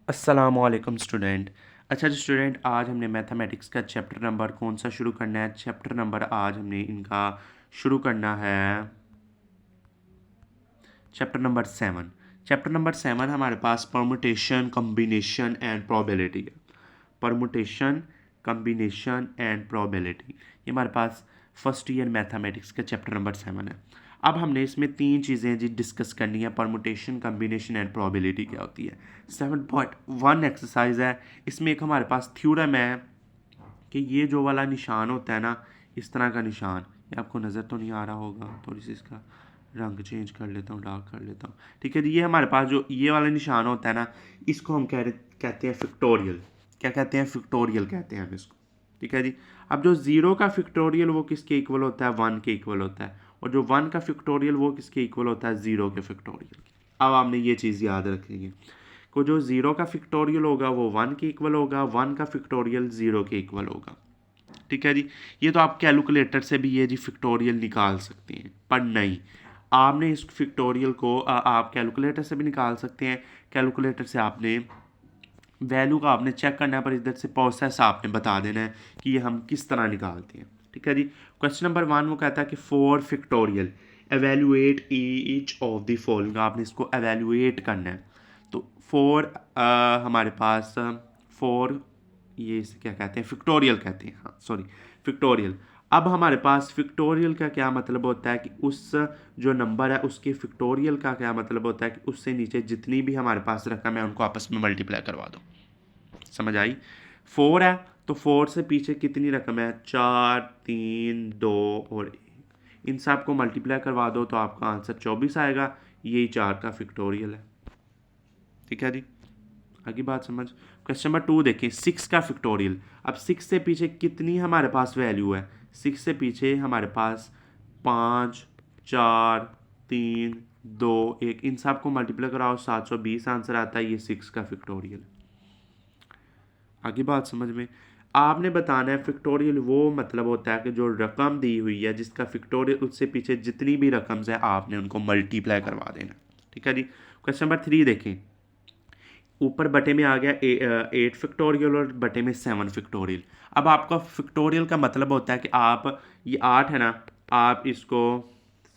अस्सलामुअलैकुम स्टूडेंट। अच्छा जी स्टूडेंट, आज हमने मैथमेटिक्स का चैप्टर नंबर कौन सा शुरू करना है? चैप्टर नंबर आज हमने इनका शुरू करना है चैप्टर नंबर 7। चैप्टर नंबर 7 हमारे पास परमुटेशन, कम्बिनेशन एंड प्रोबेबिलिटी है। परमुटेशन, कम्बिनेशन एंड प्रोबेबिलिटी, ये हमारे पास फर्स्ट ईयर मैथमेटिक्स का चैप्टर नंबर 7 है। अब हमने इसमें तीन चीज़ें जी डिस्कस करनी है। परमुटेशन, कम्बिनेशन एंड प्रोबेबिलिटी क्या होती है। 7.1 एक्सरसाइज है। इसमें एक हमारे पास थ्योरम है कि ये जो वाला निशान होता है ना, इस तरह का निशान, ये आपको नज़र तो नहीं आ रहा होगा, थोड़ी सी इसका रंग चेंज कर लेता हूँ, डार्क कर लेता हूँ। ठीक है जी, ये हमारे पास जो ये वाला निशान होता है ना, इसको हम कहते हैं फिक्टोरियल। क्या कहते हैं? फिक्टोरियल कहते हैं हम इसको। ठीक है जी। अब जो ज़ीरो का फिक्टोरियल वो किसके इक्वल होता है? 1 के इक्वल होता है। और जो 1 का फिक्टोरियल वो किसके इक्वल होता है? ज़ीरो के फिक्टोरियल। अब आपने ये चीज़ याद रखनी है को जो ज़ीरो का फिक्टोरियल होगा वो 1 के इक्वल होगा, 1 का फिक्टोरियल 0 के इक्वल होगा। ठीक है जी। ये तो आप कैलकुलेटर से भी ये जी फिक्टोरियल निकाल सकते हैं, पर नहीं, आपने इस फिक्टोरियल को आप कैलकुलेटर से भी निकाल सकते हैं। कैलकुलेटर से आपने वैल्यू का आपने चेक करना है, पर इधर से प्रोसेस आपने बता देना है कि ये हम किस तरह निकालते हैं। ठीक है जी। क्वेश्चन नंबर 1 वो कहता है कि for factorial evaluate each of the following. आपने इसको एवेल्युएट करना है। तो फोर हमारे पास फोर, ये इसे क्या कहते हैं? फिक्टोरियल कहते हैं, हाँ सॉरी, फिक्टोरियल। अब हमारे पास फिक्टोरियल का क्या मतलब होता है कि उस जो नंबर है उसके फिक्टोरियल का क्या मतलब होता है कि उससे नीचे जितनी भी हमारे पास रकम है उनको आपस में मल्टीप्लाई करवा दो। समझ आई? 4 है तो 4 से पीछे कितनी रकम है? 4, 3, 2 और 1। इन सब को मल्टीप्लाई करवा दो तो आपका आंसर 24 आएगा। यही 4 का फिक्टोरियल है। ठीक है जी। आगे बात समझ। क्वेश्चन नंबर 2 देखें, 6 का फिक्टोरियल। अब 6 से पीछे कितनी हमारे पास वैल्यू है? 6 से पीछे हमारे पास 5, 4, 3, 2, 1। इन सब को मल्टीप्लाई कराओ, 720 आंसर आता है। ये 6 का फिक्टोरियल। आगे बात समझ में। आपने बताना है फिक्टोरियल वो मतलब होता है कि जो रकम दी हुई है जिसका फिक्टोरियल, उससे पीछे जितनी भी रकम्स है आपने उनको मल्टीप्लाई करवा देना। ठीक है जी। क्वेश्चन नंबर 3 देखें। ऊपर बटे में आ गया 8 फिक्टोरियल और बटे में 7 फिक्टोरियल। अब आपका फिक्टोरियल का मतलब होता है कि आप, ये 8 है ना, आप इसको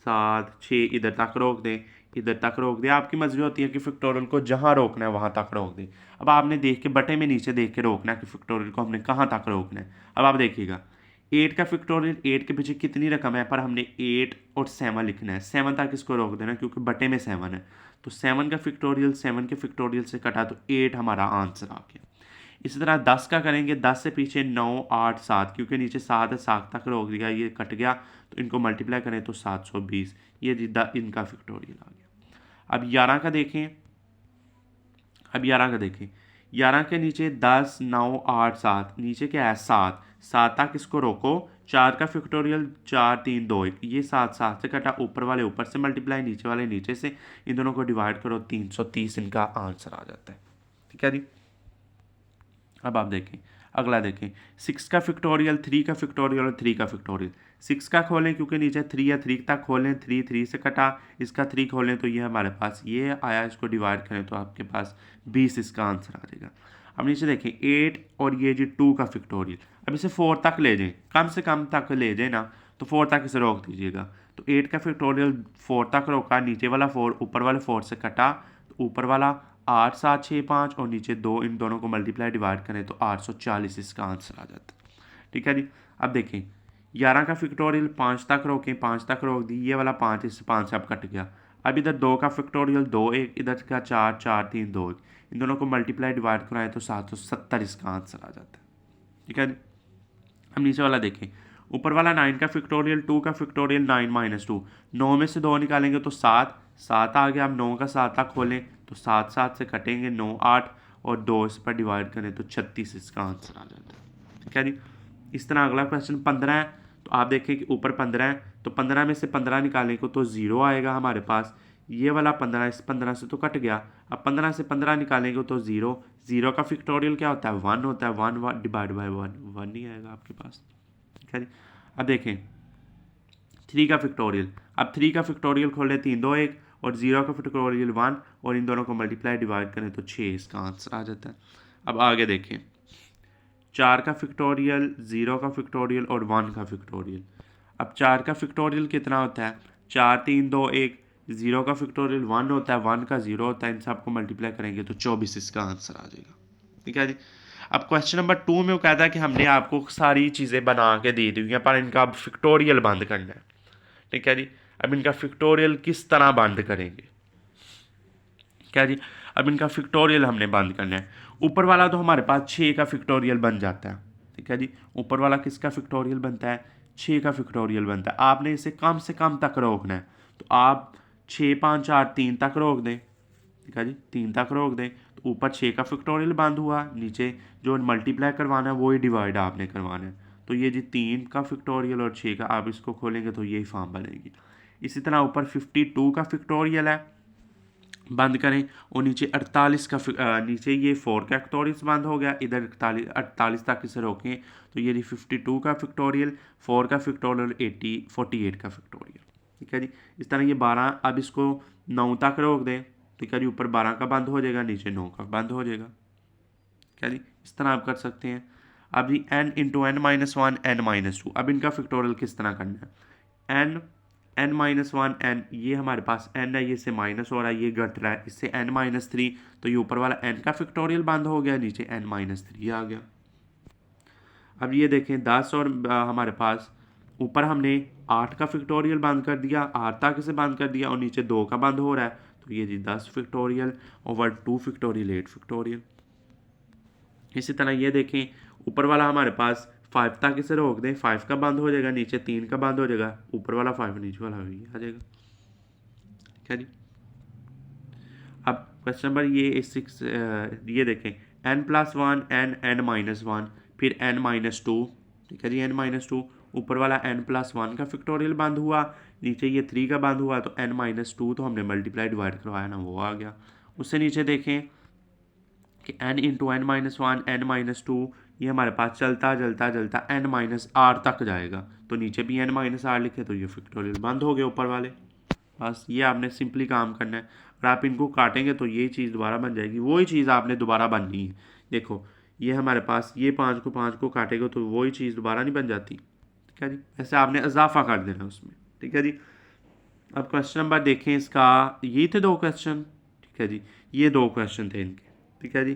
7, 6 इधर तक रोक दें, इधर तक रोक दें। आपकी मर्जी होती है कि फिक्टोरियल को जहाँ रोकना है वहाँ तक रोक दें। अब आपने देख के बटे में नीचे देख के रोकना है कि फिक्टोरियल को हमने कहाँ तक रोकना है। अब आप देखिएगा 8 का फिक्टोरियल, 8 के पीछे कितनी रकम है, पर हमने 8 और 7 लिखना है। 7 तक इसको रोक देना क्योंकि बटे में 7 है। तो 7 का फिक्टोरियल 7 के फिक्टोरियल से कटा तो 8 हमारा आंसर आ गया। इसी तरह 10 का करेंगे। 10 से पीछे 9, 8, 7, क्योंकि नीचे 7 है, 7 तक रोक दिया, ये कट गया, तो इनको मल्टीप्लाई करें तो 720। ये इनका फिक्टोरियल आ गया। अब 11 का देखें। अब 11 का देखें। 11 के नीचे 10, 9, 8, 7, नीचे क्या है? 7। 7 तक इसको रोको। 4 का फिक्टोरियल 4, 3, 2, 1। ये 7 7 से कटा, ऊपर वाले ऊपर से मल्टीप्लाई, नीचे वाले नीचे से। इन दोनों को डिवाइड करो, 330 इनका आंसर आ जाता है। ठीक है जी। अब आप देखें, अगला देखें। 6 का फिक्टोरियल, 3 का फिक्टोरियल और 3 का फिक्टोरियल। 6 का खोलें क्योंकि नीचे 3 है, 3 तक खोलें, 3 3 से कटा, इसका 3 खोलें तो ये हमारे पास ये आया। इसको डिवाइड करें तो आपके पास 20 इसका आंसर आ जाएगा। अब नीचे देखें 8 और ये जी 2 का फिक्टोरियल। अब इसे 4 तक ले जाएं, कम से कम तक ले जाए ना, तो 4 तक इसे रोक दीजिएगा। तो 8 का फिक्टोरियल 4 तक रोका, नीचे वाला 4 ऊपर वाले 4 से कटा, तो ऊपर वाला 8, 7, 6, 5 और नीचे 2, इन दोनों को मल्टीप्लाई डिवाइड करें तो 840 इसका आंसर आ जाता है। ठीक है जी। अब देखें 11 का फिक्टोरियल 5 तक रोकें, 5 तक रोक दी, ये वाला 5 इससे 5 से अब कट गया। अब इधर 2 का फिक्टोरियल 2, 1, इधर का 4, 4, 3, 2, 1। इन दोनों को मल्टीप्लाई डिवाइड कराएं तो 770 इसका आंसर आ जाता है। ठीक है जी। हम नीचे वाला देखें। ऊपर वाला 9 का फिक्टोरियल, 2 का फिक्टोरियल 9 - 2। 9 में से 2 निकालेंगे तो 7, 7 आ गया। अब 9 का 7 तक खोलें तो 7 7 से कटेंगे, 9 8 और 2 इस पर डिवाइड करें तो 36 इसका आंसर आ जाता है। ठीक है जी। इस तरह अगला क्वेश्चन 15 है। तो आप देखें कि ऊपर 15 है तो 15 में से 15 निकालेंगे तो 0 आएगा हमारे पास। ये वाला 15 इस 15 से तो कट गया। अब 15 से 15 निकालेंगे तो 0। 0 का फिक्टोरियल क्या होता है? 1 होता है। 1 डिवाइड बाई 1, 1 नहीं आएगा आपके पास। ठीक है जी। अब देखें 3 का फिक्टोरियल। अब 3 का फिक्टोरियल खोलें, 3 2 1 और 0 का फैक्टोरियल 1 और इन दोनों को मल्टीप्लाई डिवाइड करें तो 6 इसका आंसर आ जाता है। अब आगे देखें, 4 का फैक्टोरियल, 0 का फैक्टोरियल और 1 का फैक्टोरियल। अब 4 का फैक्टोरियल कितना होता है, 4 3 2 1। 0 का फैक्टोरियल 1 होता है, 1 का 0 होता है, इन सबको मल्टीप्लाई करेंगे तो 24 इसका आंसर आ जाएगा। ठीक है जी। अब क्वेश्चन नंबर 2 में वो कहता है कि हमने आपको सारी चीज़ें बना के दे दी हुई हैं पर इनका अब फैक्टोरियल बंद करना है। ठीक है जी। अब इनका फैक्टोरियल किस तरह बंद करेंगे, क्या जी। अब इनका फैक्टोरियल हमने बंद करना है। ऊपर वाला तो हमारे पास 6 का फैक्टोरियल बन जाता है। ठीक है जी। ऊपर वाला किसका फैक्टोरियल बनता है, 6 का फैक्टोरियल बनता है। आपने इसे कम से कम तक रोकना है, तो आप 6 5 8 3 तक रोक दें। ठीक है जी, 3 तक रोक दें तो ऊपर 6 का फैक्टोरियल बंद हुआ, नीचे जो मल्टीप्लाई करवाना है वही डिवाइड आपने करवाना है। तो ये जी 3 का फैक्टोरियल और 6 का, आप इसको खोलेंगे तो यही फॉर्म बनेगी। इसी तरह ऊपर 52 का फैक्टोरियल है, बंद करें, और नीचे 48 का नीचे ये 4 का फैक्टोरियल बंद हो गया, इधर 48 तक इसे रोकें तो ये 52 का फैक्टोरियल, 4 का फैक्टोरियल, 48 का फैक्टोरियल। ठीक है जी। इस तरह ये 12, अब इसको 9 तक रोक दें। ठीक है जी, ऊपर 12 का बंद हो जाएगा, नीचे 9 का बंद हो जाएगा। ठीक है जी, इस तरह आप कर सकते हैं। अब जी n into n minus one n minus two, अब इनका फैक्टोरियल किस तरह करना है, n माइनस वन n, ये हमारे पास n है, ये से माइनस हो रहा है, ये घट रहा है, इससे n माइनस थ्री, तो ये ऊपर वाला n का फैक्टोरियल बंद हो गया, नीचे n माइनस थ्री आ गया। अब ये देखें 10 और हमारे पास ऊपर हमने 8 का फैक्टोरियल बंद कर दिया, 8 तक इसे बंद कर दिया, और नीचे 2 का बंद हो रहा है, तो ये जी 10 फैक्टोरियल ओवर 2 फैक्टोरियल 8 फैक्टोरियल। इसी तरह ये देखें ऊपर वाला हमारे पास 5 तक इसे रोक दें, 5 का बंद हो जाएगा, नीचे 3 का बंद हो जाएगा, ऊपर वाला 5 नीचे वाला भी आ जाएगा। ठीक है जी। अब क्वेश्चन नंबर ये 6, ये देखें n plus one n minus one, फिर n माइनस टू। ठीक है जी, n माइनस टू, ऊपर वाला n प्लस वन का फैक्टोरियल बंद हुआ, नीचे ये 3 का बंद हुआ, तो n माइनस टू तो हमने मल्टीप्लाई डिवाइड करवाया ना, वो आ गया। उससे नीचे देखें कि n into n minus one n minus two, ये हमारे पास चलता चलता चलता n माइनस आर तक जाएगा, तो नीचे भी n माइनस आर लिखे तो ये फैक्टोरियल बंद हो गए ऊपर वाले। बस ये आपने सिंपली काम करना है, और आप इनको काटेंगे तो ये चीज़ दोबारा बन जाएगी, वही चीज़ आपने दोबारा बननी है। देखो ये हमारे पास ये 5 को काटेगा तो वही चीज़ दोबारा नहीं बन जाती। ठीक है जी, ऐसे आपने इजाफा कर देना उसमें। ठीक है जी। अब क्वेश्चन नंबर देखें इसका, ये थे 2 क्वेश्चन। ठीक है जी, ये 2 क्वेश्चन थे इनके। ठीक है जी,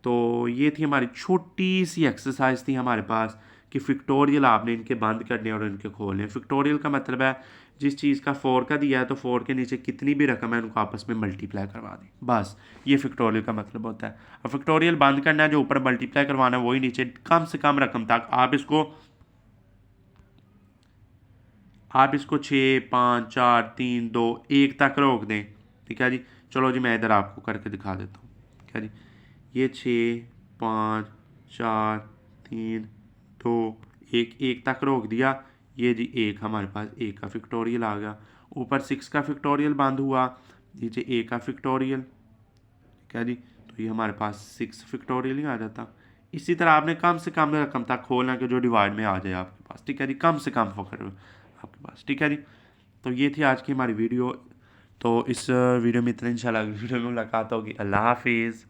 तो ये थी हमारी छोटी सी एक्सरसाइज थी हमारे पास कि फैक्टोरियल आपने इनके बंद करने और इनके खोलने। फैक्टोरियल का मतलब है जिस चीज़ का 4 का दिया है तो 4 के नीचे कितनी भी रकम है उनको आपस में मल्टीप्लाई करवा दें, बस ये फैक्टोरियल का मतलब होता है। और फैक्टोरियल बंद करना है, जो ऊपर मल्टीप्लाई करवाना है वही नीचे कम से कम रकम तक आप इसको 6 5 4 3 2 1 तक रोक दें। ठीक है जी, चलो जी मैं इधर आपको करके दिखा देता हूँ। ठीक है जी, ये 6 5 4 3 2 1 1 तक रोक दिया, ये जी 1 हमारे पास 1 का फैक्टोरियल आ गया, ऊपर 6 का फैक्टोरियल बंद हुआ, नीचे 1 का फैक्टोरियल। ठीक है जी, तो ये हमारे पास 6 फैक्टोरियल ही आ जाता। इसी तरह आपने कम से कम रकम तक खोलना कि जो डिवाइड में आ जाए आपके पास। ठीक है जी, कम से कम फकर आपके पास। ठीक है जी, तो ये थी आज की हमारी वीडियो। तो इस वीडियो में इतना, इंशाल्लाह वीडियो में मुलाकात होगी। अल्लाह हाफिज़।